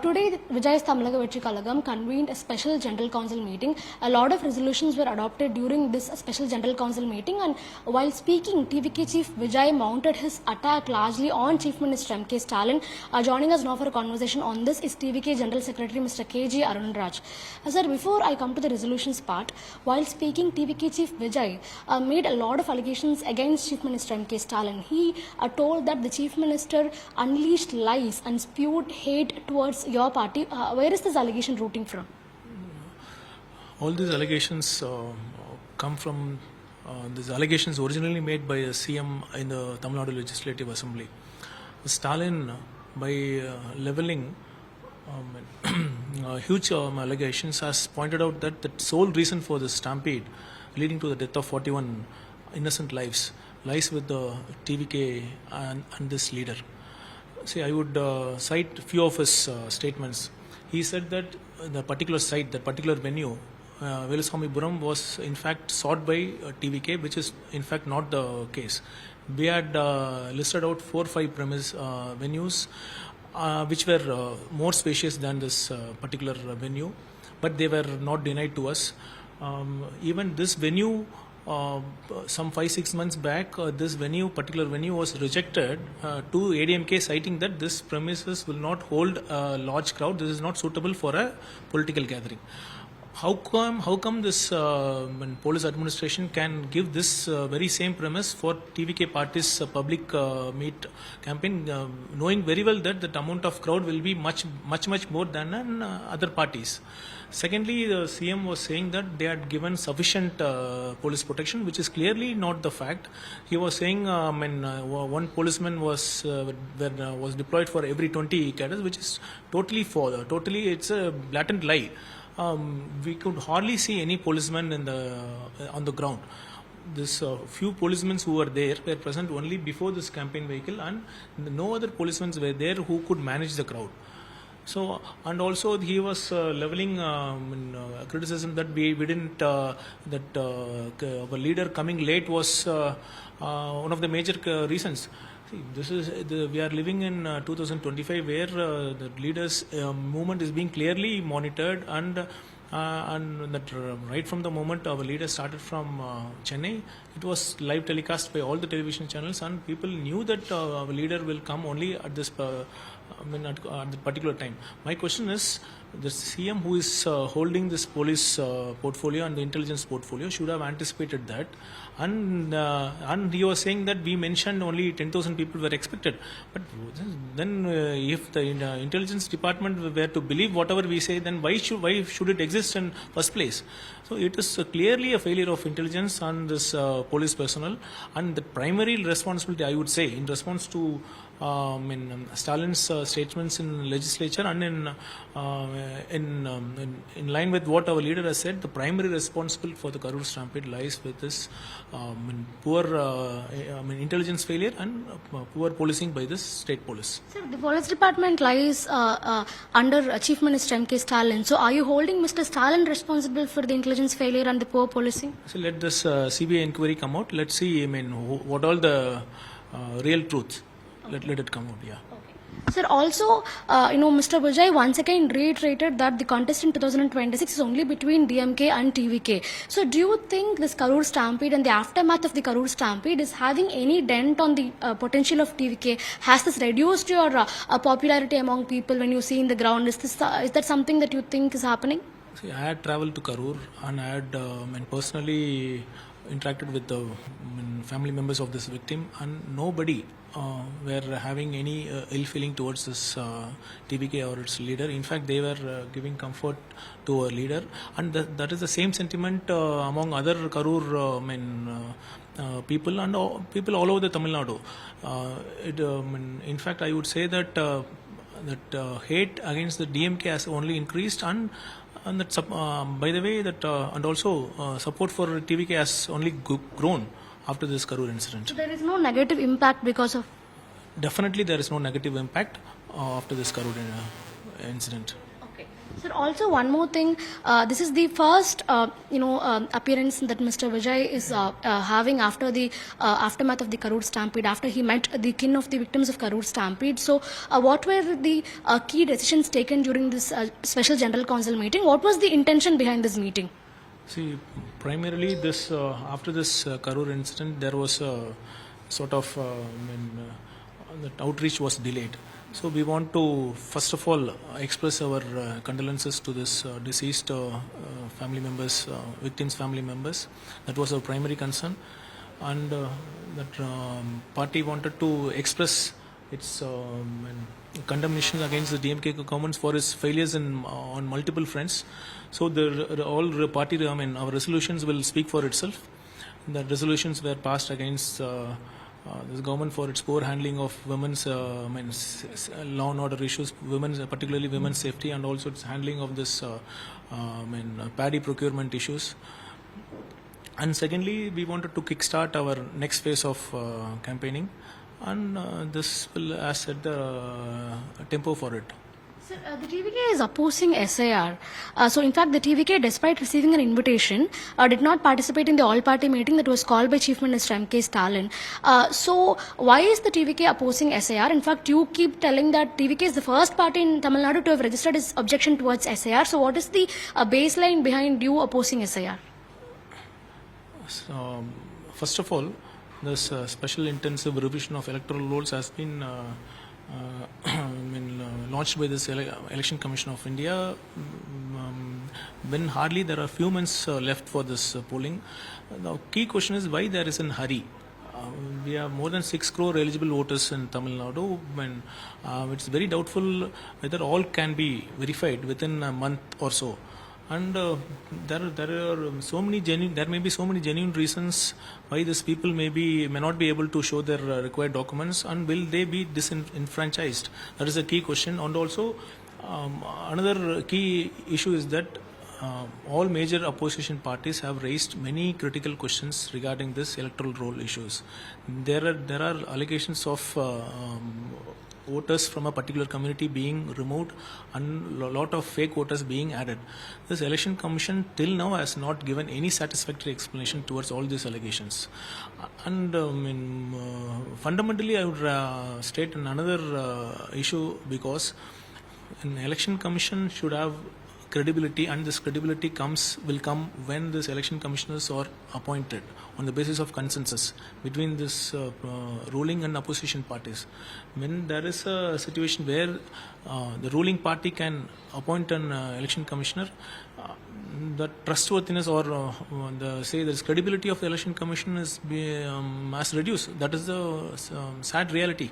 Today, Vijay's Tamil Nadu convened a special General Council meeting. A lot of resolutions were adopted during this special General Council meeting, and while speaking, TVK Chief Vijay mounted his attack largely on Chief Minister M.K. Stalin. Joining us now for a conversation on this is TVK General Secretary Mr. K.G. Arun Raj. Sir, before I come to the resolutions part, while speaking, TVK Chief Vijay made a lot of allegations against Chief Minister M.K. Stalin. He told that the Chief Minister unleashed lies and spewed hate towards your party. Where is this allegation rooting from? All these allegations come from these allegations originally made by a CM in the Tamil Nadu Legislative Assembly. Stalin, by leveling huge allegations, has pointed out that the sole reason for the stampede leading to the death of 41 innocent lives lies with the TVK and this leader. See, I would cite a few of his statements. He said that the particular site, the particular venue, Veluswamipuram, was in fact sought by TVK, which is in fact not the case. We had listed out 4 or 5 premise venues which were more spacious than this particular venue, but they were not denied to us. Even this venue, some 5-6 months back, this particular venue was rejected to ADMK, citing that this premises will not hold a large crowd. This is not suitable for a political gathering. How come this police administration can give this very same premise for TVK party's public meet campaign, knowing very well that the amount of crowd will be much more than in other parties? Secondly, the CM was saying that they had given sufficient police protection, which is clearly not the fact. He was saying one policeman was deployed for every 20 cadets, which is totally false. Totally, it's a blatant lie. We could hardly see any policemen on the ground. This few policemen who were there were present only before this campaign vehicle, and no other policemen were there who could manage the crowd. So, and also he was leveling criticism that we didn't, that our leader coming late was one of the major reasons. See, we are living in 2025, where the leaders' movement is being clearly monitored, and that right from the moment our leader started from Chennai, it was live telecast by all the television channels, and people knew that our leader will come only at this at the particular time. My question is, the CM who is holding this police portfolio and the intelligence portfolio should have anticipated that, and he was saying that we mentioned only 10,000 people were expected. But then if the intelligence department were to believe whatever we say, then why should it exist in first place? So it is clearly a failure of intelligence and this police personnel, and the primary responsibility, I would say, in response to Stalin's statements in legislature, and in line with what our leader has said, the primary responsible for the Karur Stampede lies with this poor intelligence failure and poor policing by this state police. Sir, the police department lies under Chief Minister M.K. Stalin. So are you holding Mr. Stalin responsible for the intelligence failure and the poor policing? So let this CBI inquiry come out. Let's see, what all the real truth. Let it come out, yeah. Okay. Sir, also, Mr. Vijay once again reiterated that the contest in 2026 is only between DMK and TVK. So do you think this Karur Stampede and the aftermath of the Karur Stampede is having any dent on the potential of TVK? Has this reduced your popularity among people when you see in the ground? Is that something that you think is happening? See, I had traveled to Karur, and I had personally interacted with the family members of this victim, and nobody were having any ill feeling towards this TVK or its leader. In fact, they were giving comfort to our leader, and that is the same sentiment among other Karur people, and people all over the Tamil Nadu. In fact, I would say that hate against the DMK has only increased, and that by the way, that and also support for TVK has only grown after this Karur incident. So there is no negative impact because of? Definitely there is no negative impact after this Karur incident. Okay. Sir, also one more thing. This is the first, appearance that Mr. Vijay is having after the aftermath of the Karur Stampede, after he met the kin of the victims of Karur Stampede. So, what were the key decisions taken during this special general council meeting? What was the intention behind this meeting? See, primarily this after this Karur incident, there was a sort of the outreach was delayed. So we want to first of all express our condolences to this deceased family members, victims' family members. That was our primary concern, and that party wanted to express its condemnation against the DMK government for its failures on multiple fronts. So all the party, our resolutions will speak for itself. The resolutions were passed against this government for its poor handling of women's law and order issues, particularly women's safety, and also its handling of this paddy procurement issues. And secondly, we wanted to kickstart our next phase of campaigning, and this will, as said, the tempo for it. Sir, the TVK is opposing SIR. So, in fact, the TVK, despite receiving an invitation, did not participate in the all-party meeting that was called by Chief Minister M.K. Stalin. So, why is the TVK opposing SIR? In fact, you keep telling that TVK is the first party in Tamil Nadu to have registered its objection towards SIR. So, what is the baseline behind you opposing SIR? So, first of all, this special intensive revision of electoral rolls has been launched by this Election Commission of India when hardly there are few months left for this polling. The key question is why there is a hurry. We have more than 6 crore eligible voters in Tamil Nadu, and it's very doubtful whether all can be verified within a month or so. And there may be so many genuine reasons why these people may not be able to show their required documents, and will they be disenfranchised? That is a key question. And also another key issue is that all major opposition parties have raised many critical questions regarding this electoral roll issues. There are allegations of voters from a particular community being removed and a lot of fake voters being added. This election commission till now has not given any satisfactory explanation towards all these allegations. And fundamentally I would state another issue, because an election commission should have credibility, and this credibility will come when these election commissioners are appointed on the basis of consensus between this ruling and opposition parties. When there is a situation where the ruling party can appoint an election commissioner, the trustworthiness or the credibility of the election commission has reduced. That is the sad reality.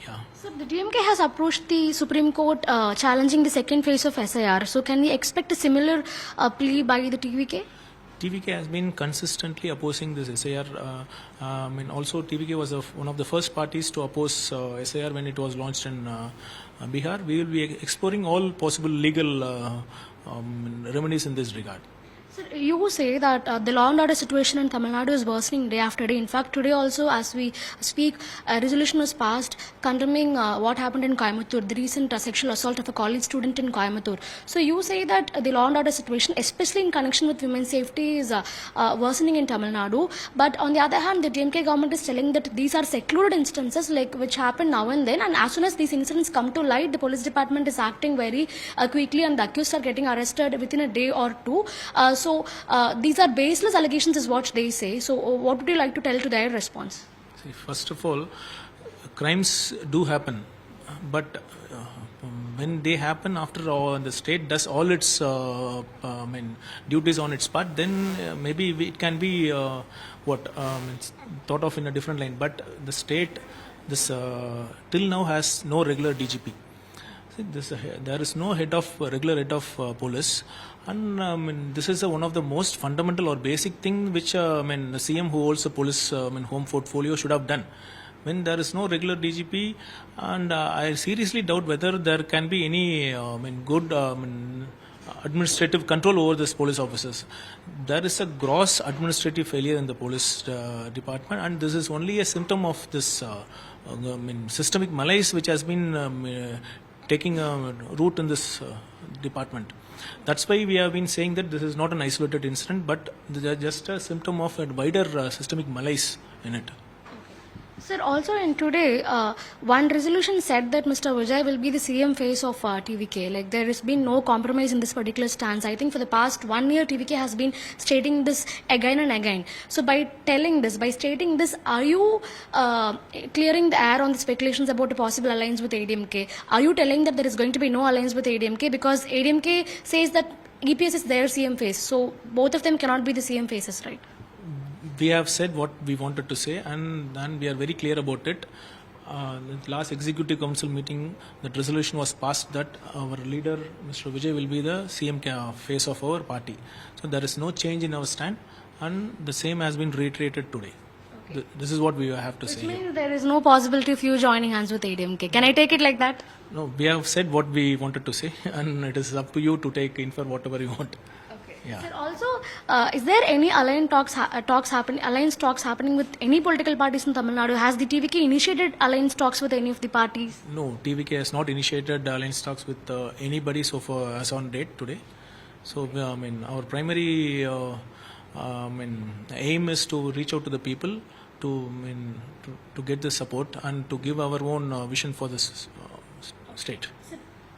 Yeah. So the DMK has approached the Supreme Court challenging the second phase of SIR. So can we expect a similar plea by the TVK? TVK has been consistently opposing this SIR. Also TVK was one of the first parties to oppose SIR when it was launched in Bihar. We will be exploring all possible legal remedies in this regard. Sir, you say that the law and order situation in Tamil Nadu is worsening day after day. In fact, today also, as we speak, a resolution was passed condemning what happened in Coimbatore, the recent sexual assault of a college student in Coimbatore. So you say that the law and order situation, especially in connection with women's safety, is worsening in Tamil Nadu. But on the other hand, the DMK government is telling that these are secluded instances which happen now and then. And as soon as these incidents come to light, the police department is acting very quickly, and the accused are getting arrested within a day or two. So these are baseless allegations is what they say. So what would you like to tell to their response? See, first of all, crimes do happen, but when they happen after all, the state does all its duties on its part, then maybe it can be it's thought of in a different line. But the state till now has no regular DGP. There is no regular head of police, and this is one of the most fundamental or basic thing which the CM who holds the police home portfolio should have done. When there is no regular DGP, and I seriously doubt whether there can be any good administrative control over these police officers. There is a gross administrative failure in the police department, and this is only a symptom of this systemic malaise which has been taking root in this department. That's why we have been saying that this is not an isolated incident, but just a symptom of a wider systemic malaise in it. Sir, also in today, one resolution said that Mr. Vijay will be the CM face of TVK. Like there has been no compromise in this particular stance. I think for the past 1 year, TVK has been stating this again and again. So by stating this, are you clearing the air on the speculations about a possible alliance with ADMK? Are you telling that there is going to be no alliance with ADMK because ADMK says that EPS is their CM face, so both of them cannot be the CM faces, right? We have said what we wanted to say, and we are very clear about it. The last executive council meeting, that resolution was passed that our leader, Mr. Vijay, will be the CM face of our party. So there is no change in our stand, and the same has been reiterated today. Okay. This is what we have to say. Which means there is no possibility of you joining hands with ADMK. Can I take it like that? No, we have said what we wanted to say, and it is up to you to take in for whatever you want. Yeah. Sir, also, is there any alliance talks happening with any political parties in Tamil Nadu? Has the TVK initiated alliance talks with any of the parties? No, TVK has not initiated alliance talks with anybody so far as on date today. So, our primary aim is to reach out to the people to get the support and to give our own vision for this state.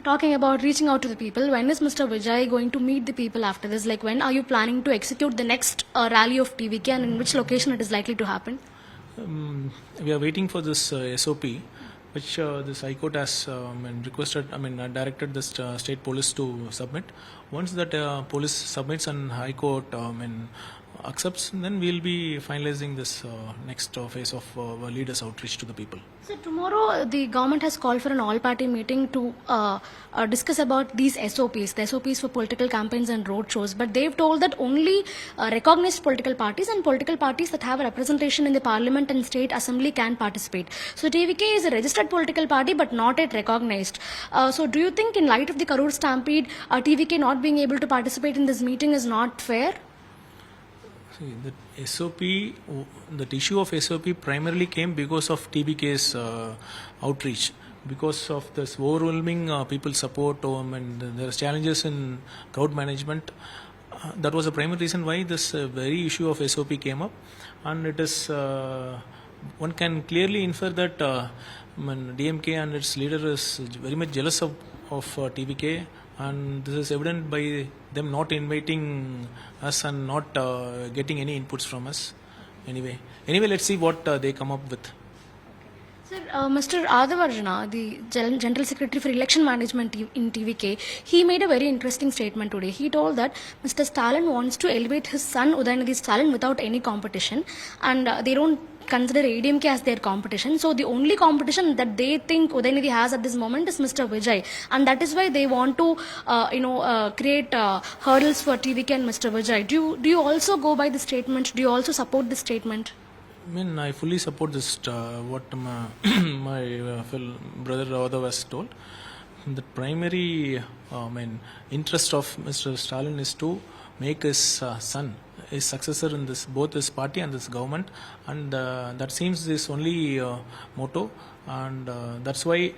Talking about reaching out to the people, when is Mr. Vijay going to meet the people after this? Like, when are you planning to execute the next rally of TVK, and in which location it is likely to happen? We are waiting for this SOP, which this High Court has directed the state police to submit. Once that police submits and High Court accepts, then we will be finalizing this next phase of leaders' outreach to the people. So tomorrow the government has called for an all-party meeting to discuss about these SOPs, the SOPs for political campaigns and road shows. But they've told that only recognized political parties and political parties that have a representation in the parliament and state assembly can participate. So TVK is a registered political party but not yet recognized. So do you think in light of the Karur Stampede, TVK not being able to participate in this meeting is not fair? See, the SOP, the issue of SOP primarily came because of TVK's outreach, because of this overwhelming people support, and there are challenges in crowd management. That was the primary reason why this very issue of SOP came up, and it is one can clearly infer that DMK and its leader is very much jealous of TVK. And this is evident by them not inviting us and not getting any inputs from us. Anyway, let's see what they come up with. Sir, Mr. Adhavarjana, the General Secretary for Election Management in TVK, he made a very interesting statement today. He told that Mr. Stalin wants to elevate his son Udayanithi Stalin without any competition, and they don't consider ADMK as their competition. So the only competition that they think Udayanithi has at this moment is Mr. Vijay, and that is why they want to create hurdles for TVK and Mr. Vijay. Do you also go by the statement? Do you also support the statement? I fully support this, what my brother Radhav has told. The primary interest of Mr. Stalin is to make his son his successor in this, both his party and this government, and that seems his only motto, and that's why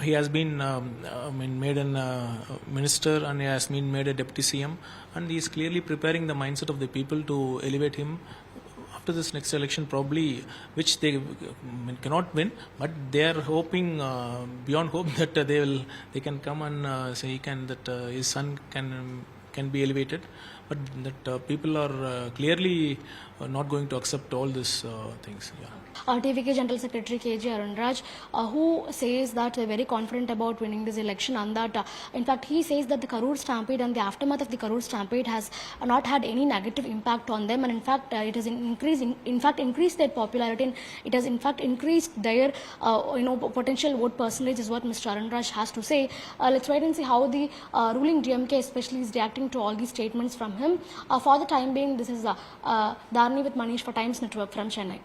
he has been made a minister, and he has been made a deputy CM, and he is clearly preparing the mindset of the people to elevate him after this next election, probably, which they cannot win, but they are hoping beyond hope that they can come and say that his son can be elevated, but that people are clearly not going to accept all these things. Yeah. TVK General Secretary KG Arun Raj, who says that they're very confident about winning this election, and that in fact he says that the Karur Stampede and the aftermath of the Karur Stampede has not had any negative impact on them, and in fact it has increased their popularity, and it has in fact increased their potential vote percentage, is what Mr. Arun Raj has to say. Let's wait and see how the ruling DMK especially is reacting to all these statements from him. For the time being, this is Dharni with Manish for Times Network from Chennai.